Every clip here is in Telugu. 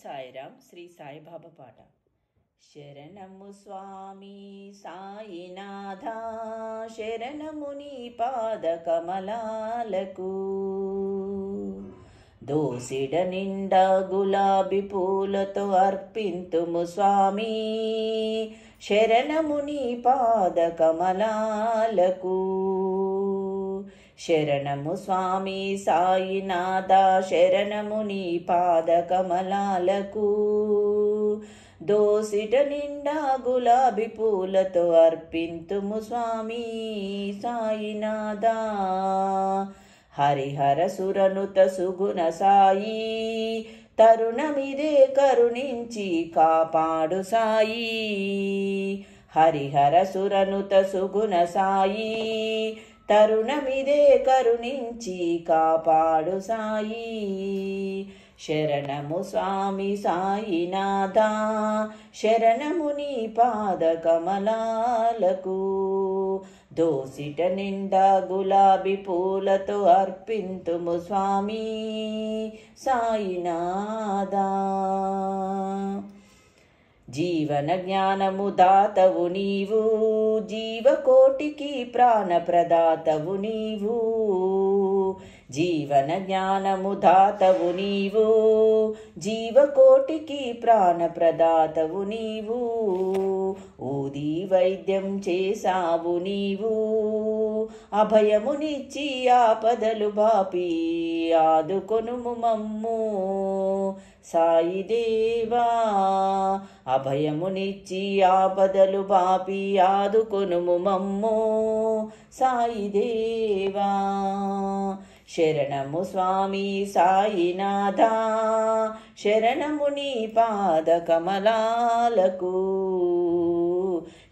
సాయిరాం. శ్రీ సాయిబాబా పాట. శరణము స్వామి సాయినాథ, శరణము నీ పాద కమలాలకు. దోసిడ నిండా గులాబీ పూలతో అర్పింతుము స్వామి, శరణము నీ పాద కమలాలకు. శరణము స్వామి సాయినాథ, శరణము నీ పాద కమలాలకు. దోసిట నిండా గులాబీ పూలతో అర్పింతుము స్వామి సాయినాథ. హరిహర సురనుత సుగుణ సాయి, తరుణమిదే కరుణించి కాపాడు సాయి. హరిహర సురనుత సుగుణ సాయి, తరుణమిదే కరుణించి కాపాడు సాయి. శరణము స్వామి సాయినాథ, శరణము నీ పాద కమలాలకు. దోసిట నిండా గులాబీ పూలతో అర్పింతుము స్వామి సాయినాథ. జీవన జ్ఞానము దాతవు నీవు, జీవకోటికి ప్రాణప్రదాతవు నీవు. జీవన జ్ఞానము దాతవు నీవు, జీవకోటికి ప్రాణప్రదాతవు నీవు. ఊది వైద్యం చేసావు నీవు, అభయమునిచ్చి ఆపదలు బాపి ఆదుకొనుము మమ్ము సాయి దేవా. అభయమునిచ్చి ఆపదలు బాపి ఆదుకొనుము మమ్ము సాయి దేవా. శరణము స్వామి సాయినాథ, శరణము నీ పాద కమలాలకు.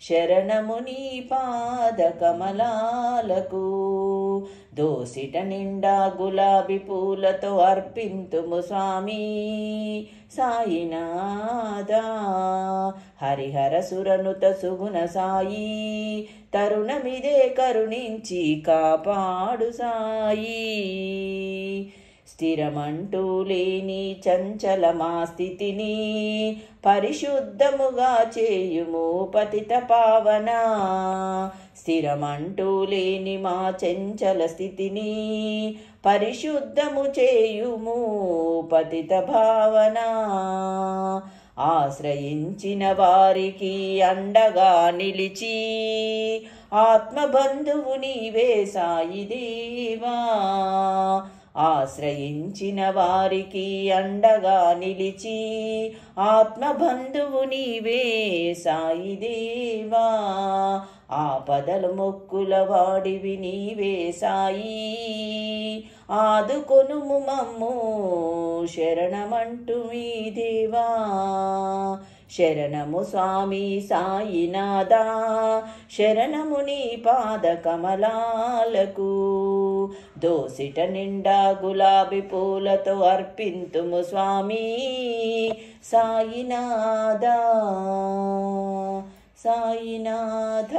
శరణము నీ పాద కమలాలకు. దోసిట నిండా గులాబీ పూలతో అర్పింతుము స్వామి సాయినాథ. హరిహర సురనుత సుగుణ సాయి, తరుణమిదే కరుణించి కాపాడు సాయి. స్థిరమంటూ లేని చంచలమా స్థితిని పరిశుద్ధముగా చేయుము పతిత పావన. స్థిరమంటూ లేని మా చంచల స్థితిని పరిశుద్ధము చేయుము పతిత భావన. ఆశ్రయించిన వారికి అండగా నిలిచి ఆత్మబంధువు నీవే సాయి దేవా. ఆశ్రయించిన వారికి అండగా నిలిచి ఆత్మబంధువు నీవే సాయి దేవా. ఆపదలు మొక్కుల వాడివి నీవే సాయి, ఆదుకొనుము మమ్ము శరణమంటు మీ దేవా. శరణము స్వామి సాయినాథ, శరణము నీ పాద కమలాలకు. దోసిట నిండా గులాబీ పూలతో అర్పింతుము స్వామి సాయినాథ సాయినాథ.